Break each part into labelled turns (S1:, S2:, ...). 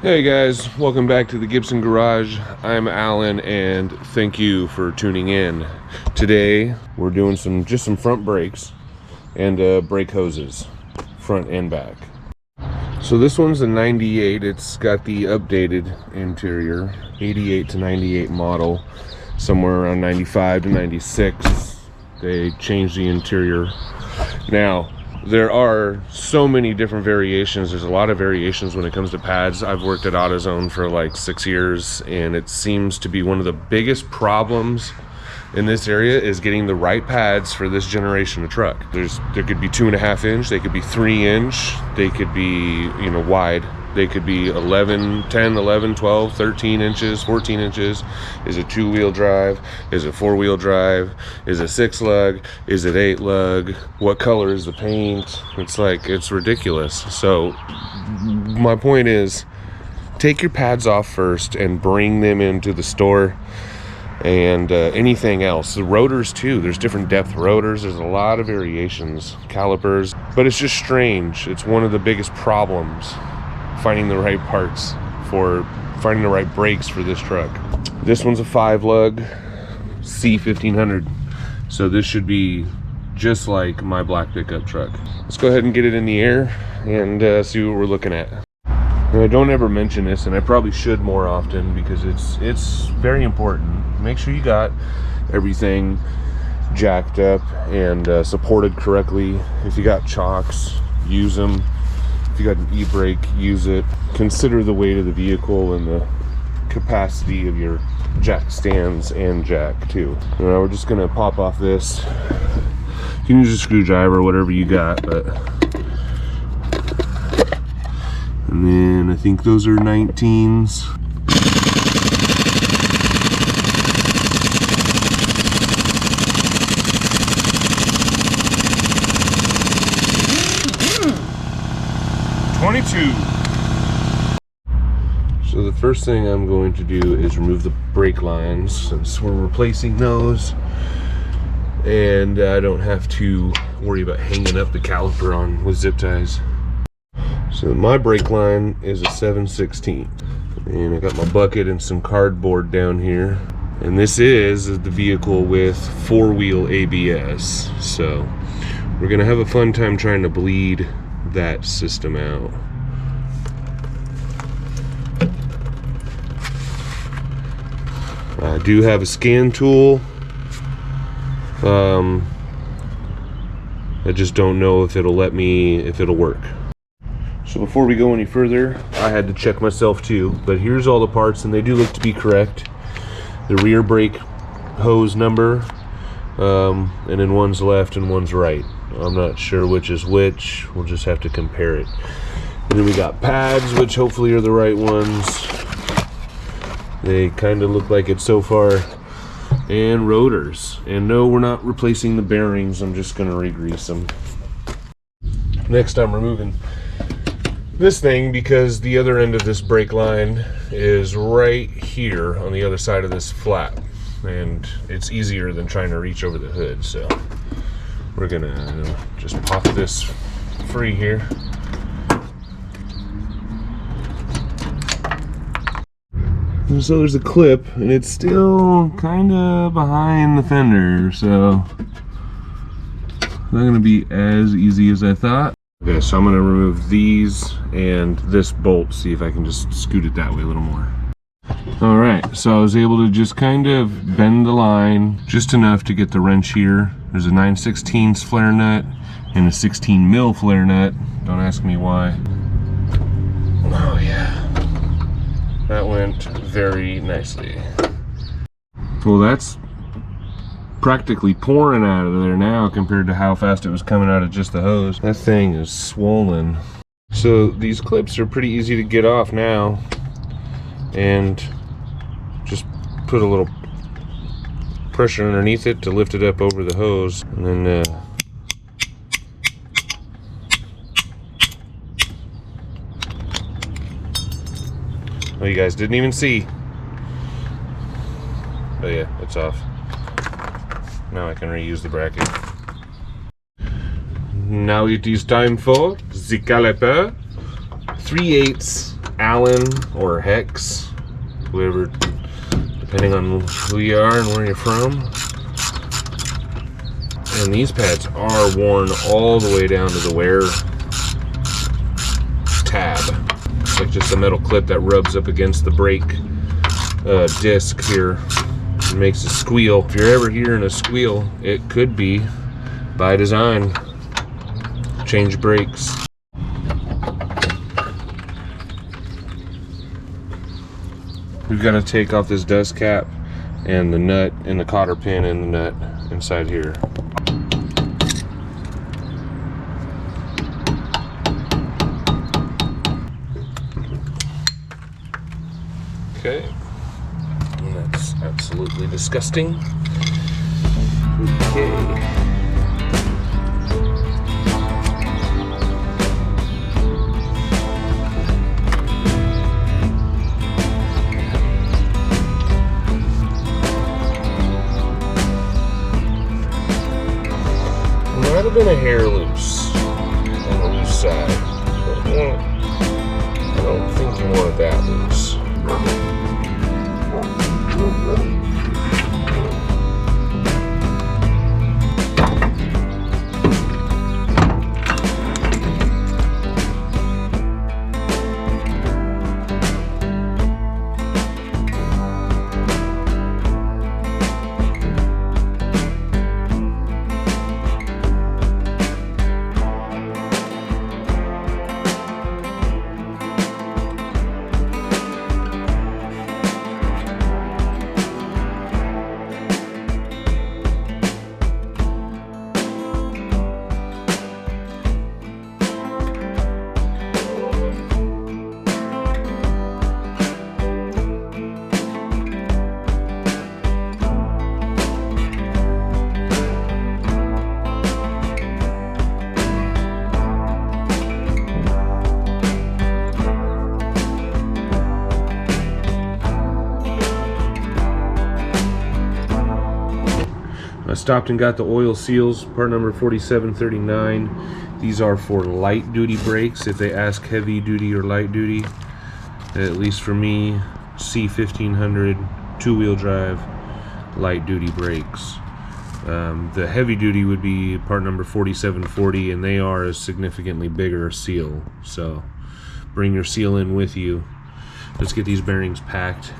S1: Hey guys, welcome back to the Gibson Garage. I'm Alan and thank you for tuning in. Today we're doing just some front brakes and brake hoses, front and back. So this one's a 98. It's got the updated interior, 88 to 98 model, somewhere around 95 to 96. They changed the interior. Now, there are so many different variations. There's a lot of variations when it comes to pads. I've worked at AutoZone for like 6 years, and it seems to be one of the biggest problems in this area is getting the right pads for this generation of truck. There could be 2.5 inch, they could be 3 inch, they could be, wide. They could be 10, 11, 12, 13 inches, 14 inches. Is it 2-wheel drive? Is it 4-wheel drive? Is it 6-lug? Is it 8-lug? What color is the paint? It's ridiculous. So my point is, take your pads off first and bring them into the store. And anything else, the rotors too, there's different depth rotors, there's a lot of variations, calipers, but it's just strange. It's one of the biggest problems, finding the right parts for finding the right brakes for this truck. This one's a 5-lug C1500, so this should be just like my black pickup truck. Let's go ahead and get it in the air and see what we're looking at. And I don't ever mention this, and I probably should more often because it's very important. Make sure you got everything jacked up and supported correctly. If you got chocks, use them. If you got an e-brake, use it. Consider the weight of the vehicle and the capacity of your jack stands and jack too. Now we're just gonna pop off this. You can use a screwdriver or whatever you got, but. And then I think those are 19s. So the first thing I'm going to do is remove the brake lines since we're replacing those, and I don't have to worry about hanging up the caliper on with zip ties. So my brake line is a 7/16, and I got my bucket and some cardboard down here, and this is the vehicle with 4-wheel ABS, so we're gonna have a fun time trying to bleed that system out. I do have a scan tool. I just don't know if it'll work. So before we go any further, I had to check myself too, but here's all the parts and they do look to be correct. The rear brake hose number, and then one's left and one's right. I'm not sure which is which, we'll just have to compare it. And then we got pads, which hopefully are the right ones. They kind of look like it so far. And rotors. And no, we're not replacing the bearings, I'm just gonna re-grease them. Next, I'm removing this thing because the other end of this brake line is right here on the other side of this flap, and it's easier than trying to reach over the hood. So we're gonna just pop this free here. And so there's a clip, and it's still kind of behind the fender, so not gonna be as easy as I thought. Okay, so I'm going to remove these and this bolt, see if I can just scoot it that way a little more. Alright, so I was able to just kind of bend the line just enough to get the wrench here. There's a 9/16 flare nut and a 16 mil flare nut. Don't ask me why. Oh yeah, that went very nicely. Well, that's practically pouring out of there now compared to how fast it was coming out of just the hose. That thing is swollen. So these clips are pretty easy to get off now, and just put a little pressure underneath it to lift it up over the hose, and then oh, you guys didn't even see. Oh yeah, it's off. Now I can reuse the bracket. Now it is time for the caliper. 3/8 Allen or Hex, whoever, depending on who you are and where you're from. And these pads are worn all the way down to the wear tab. It's like just a metal clip that rubs up against the brake disc here. It makes a squeal. If you're ever hearing a squeal, it could be by design. Change brakes. We've got to take off this dust cap and the nut and the cotter pin and the nut inside here. Okay, and that's absolutely disgusting. Okay. Might have been a hair loose on the loose side, but I don't think you want it that loose. I stopped and got the oil seals, part number 4739. These are for light duty brakes. If they ask heavy duty or light duty, at least for me, C1500 two-wheel drive light duty brakes. The heavy duty would be part number 4740, and they are a significantly bigger seal. So bring your seal in with you. Let's get these bearings packed.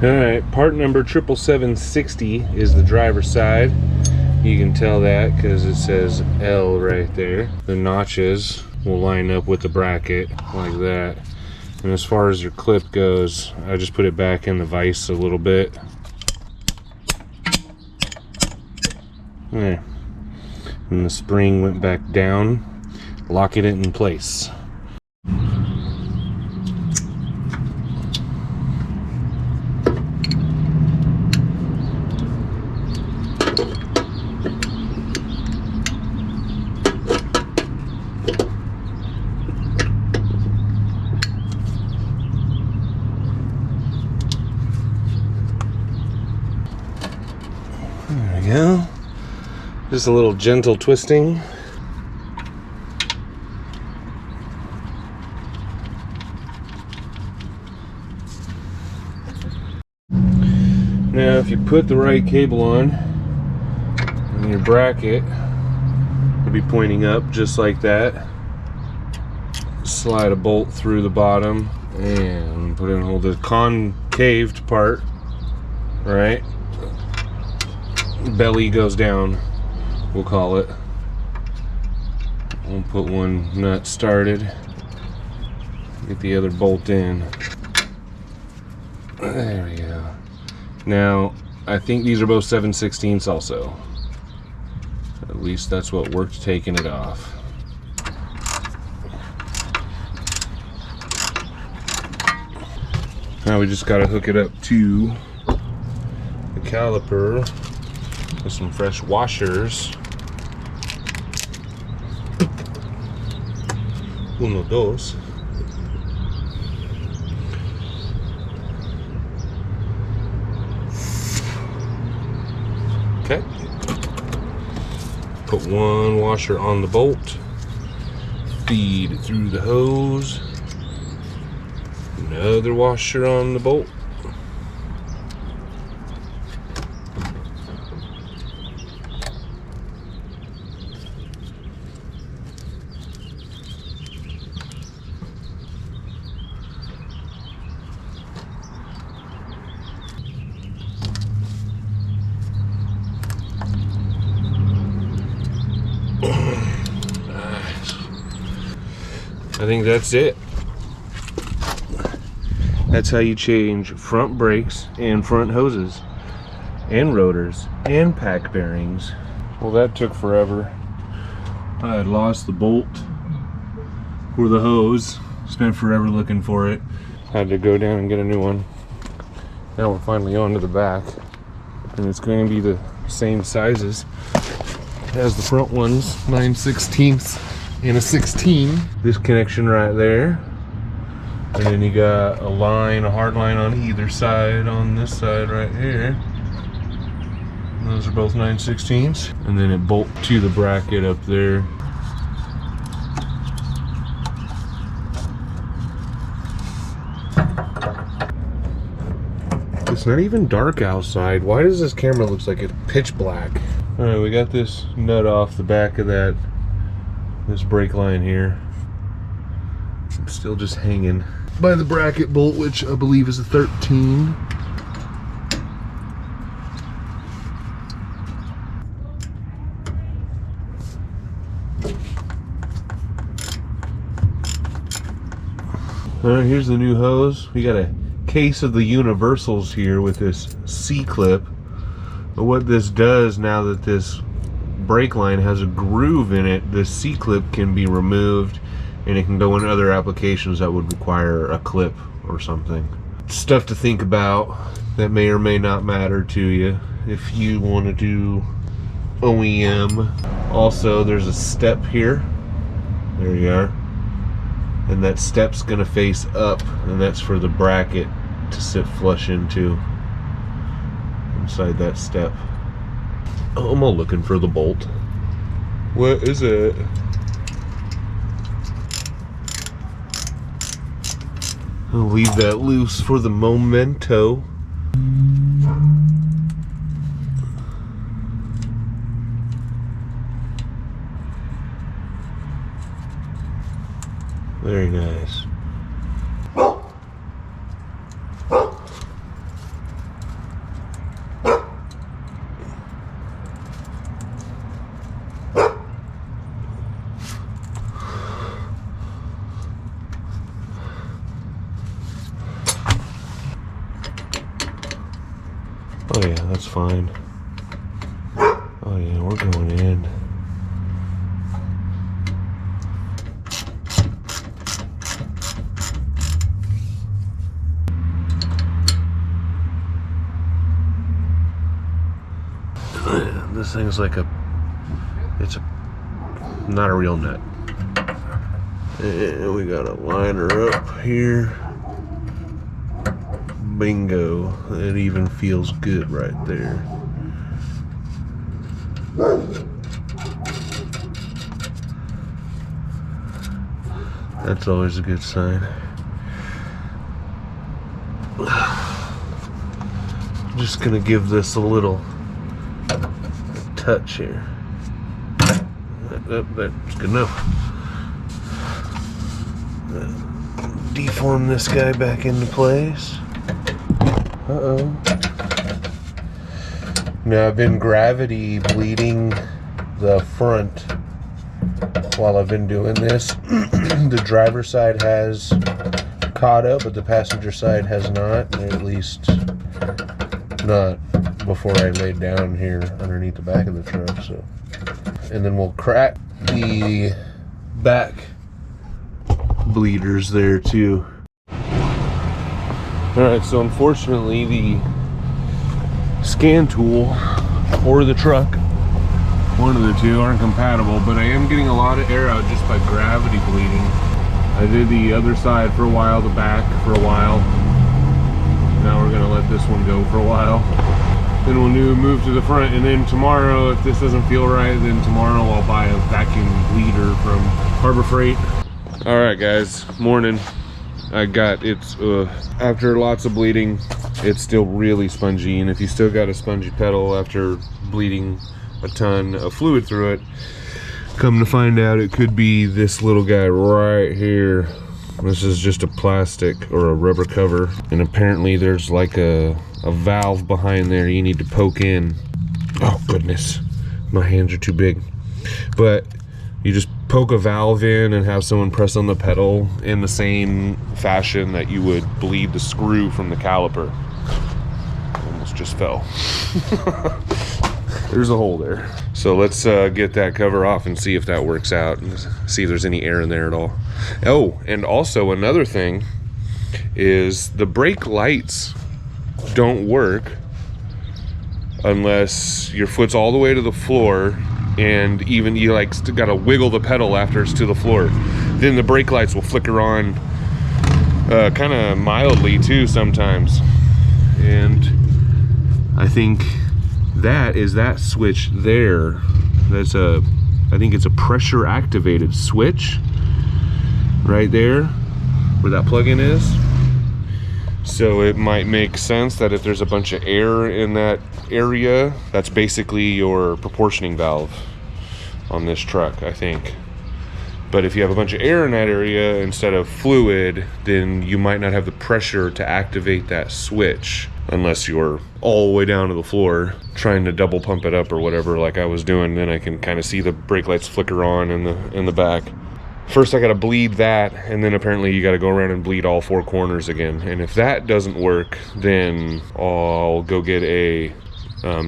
S1: Alright, part number 77760 is the driver's side. You can tell that because it says L right there. The notches will line up with the bracket like that. And as far as your clip goes, I just put it back in the vise a little bit. There. And the spring went back down, locking it in place. There we go. Just a little gentle twisting. Now if you put the right cable on, and your bracket will be pointing up just like that. Slide a bolt through the bottom and put it in, hold the concaved part, right? Belly goes down, we'll call it. We'll put one nut started, get the other bolt in. There we go. Now, I think these are both 7/16 also. At least that's what worked taking it off. Now we just gotta hook it up to the caliper with some fresh washers. Uno, dos. Okay. Put one washer on the bolt. Feed it through the hose. Another washer on the bolt. I think that's it. That's how you change front brakes and front hoses and rotors and pack bearings. Well, that took forever. I had lost the bolt for the hose. Spent forever looking for it. Had to go down and get a new one. Now we're finally on to the back. And it's going to be the same sizes as the front ones, 9/16 and a 16. This connection right there. And then you got a line, a hard line on either side, on this side right here. And those are both 9/16. And then it bolts to the bracket up there. It's not even dark outside. Why does this camera look like it's pitch black? All right, we got this nut off the back of this brake line here. It's still just hanging by the bracket bolt, which I believe is a 13. Alright, here's the new hose. We got a case of the universals here with this C-clip. But what this does, now that this brake line has a groove in it, this C-clip can be removed and it can go in other applications that would require a clip or something. Stuff to think about that may or may not matter to you if you want to do OEM. Also, there's a step here. There you are. And that step's gonna face up, and that's for the bracket to sit flush into inside that step. Oh, I'm all looking for the bolt. What is it? I'll leave that loose for the memento. Very nice. Oh yeah, that's fine. Oh yeah, we're going in. This thing's like not a real nut. And we got a liner up here. Bingo. It even feels good right there. That's always a good sign. just gonna give this a little touch here. That's good enough. Deform this guy back into place. Uh-oh. Now I've been gravity bleeding the front while I've been doing this. The driver's side has caught up, but the passenger side has not, or at least not before I laid down here underneath the back of the truck. So, and then we'll crack the back bleeders there too. Alright, so unfortunately the scan tool or the truck, one of the two, aren't compatible, but I am getting a lot of air out just by gravity bleeding. I did the other side for a while, the back for a while. Now we're gonna let this one go for a while. Then we'll move to the front, and then tomorrow, if this doesn't feel right, then tomorrow I'll buy a vacuum bleeder from Harbor Freight. All right, guys, morning. After lots of bleeding, it's still really spongy, and if you still got a spongy pedal after bleeding a ton of fluid through it, come to find out it could be this little guy right here. This is just a plastic or a rubber cover, and apparently there's like a valve behind there you need to poke in. Oh goodness, my hands are too big. But you just poke a valve in and have someone press on the pedal in the same fashion that you would bleed the screw from the caliper. Almost just fell. There's a hole there. So let's get that cover off and see if that works out, and see if there's any air in there at all. Oh, and also another thing is the brake lights don't work unless your foot's all the way to the floor, and even you like still gotta wiggle the pedal after it's to the floor. Then the brake lights will flicker on kind of mildly too sometimes. And I think that is that switch there. I think it's a pressure activated switch right there where that plug-in is. So it might make sense that if there's a bunch of air in that area, that's basically your proportioning valve on this truck, I think. But if you have a bunch of air in that area instead of fluid, then you might not have the pressure to activate that switch unless you're all the way down to the floor trying to double pump it up or whatever like I was doing. Then I can kind of see the brake lights flicker on in the back. First I gotta bleed that, and then apparently you gotta go around and bleed all four corners again. And if that doesn't work, then I'll go get a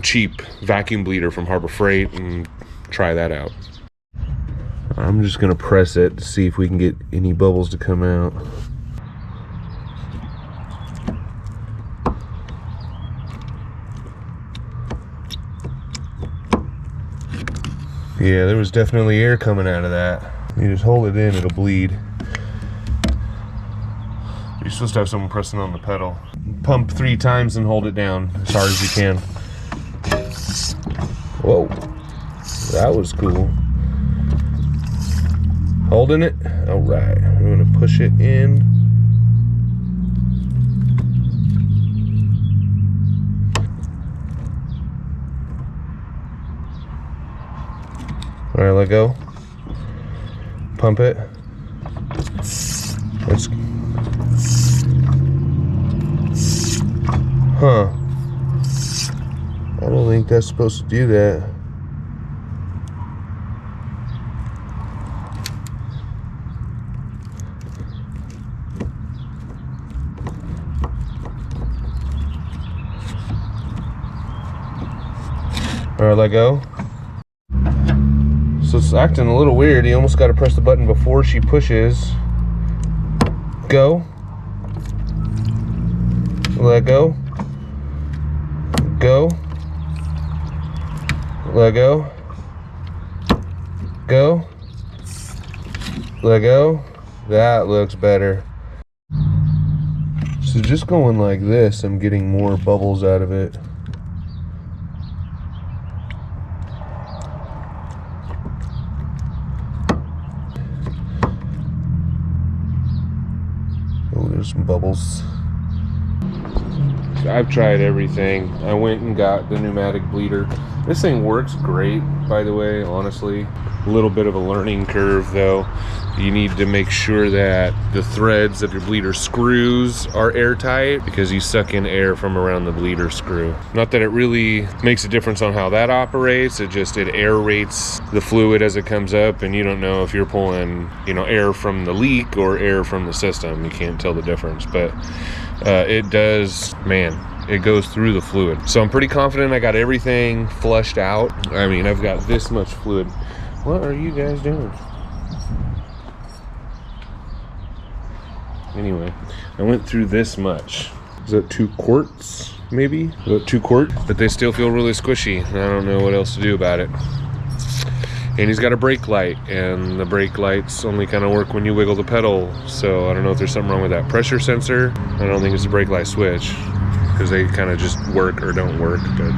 S1: cheap vacuum bleeder from Harbor Freight and try that out. I'm just gonna press it to see if we can get any bubbles to come out. Yeah, there was definitely air coming out of that. You just hold it in, it'll bleed. You're supposed to have someone pressing on the pedal. Pump 3 times and hold it down as hard as you can. Whoa, that was cool. Holding it. All right, I'm gonna push it in. All right, let go. Pump it. Huh. I don't think that's supposed to do that. All right, let go. So it's acting a little weird. You almost got to press the button before she pushes. Go. Let go. Go. Let go. Go. Let go. That looks better. So just going like this, I'm getting more bubbles out of it. Oh, there's some bubbles. I've tried everything. I went and got the pneumatic bleeder. This thing works great, by the way, honestly. A little bit of a learning curve though. You need to make sure that the threads of your bleeder screws are airtight, because you suck in air from around the bleeder screw. Not that it really makes a difference on how that operates, it aerates the fluid as it comes up, and you don't know if you're pulling, you know, air from the leak or air from the system. You can't tell the difference, but it does, man, it goes through the fluid. So I'm pretty confident I got everything flushed out. I mean, I've got this much fluid. What are you guys doing? Anyway, I went through this much. Is that 2 quarts, maybe? About 2 quart? But they still feel really squishy. I don't know what else to do about it. And he's got a brake light, and the brake lights only kind of work when you wiggle the pedal. So I don't know if there's something wrong with that pressure sensor. I don't think it's a brake light switch, because they kind of just work or don't work. But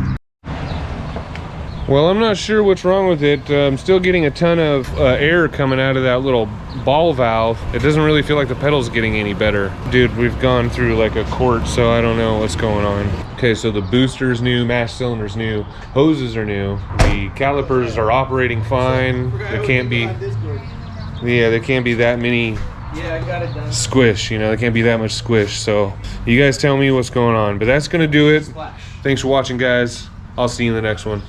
S1: well, I'm not sure what's wrong with it. I'm still getting a ton of air coming out of that little ball valve. It doesn't really feel like the pedal's getting any better. Dude, we've gone through like a quart, so I don't know what's going on. Okay, so the booster's new, mash cylinder's new, hoses are new, the calipers are operating fine. There can't be, yeah, there can't be that many squish, you know, there can't be that much squish. So you guys tell me what's going on, but that's gonna do it. Thanks for watching, guys. I'll see you in the next one.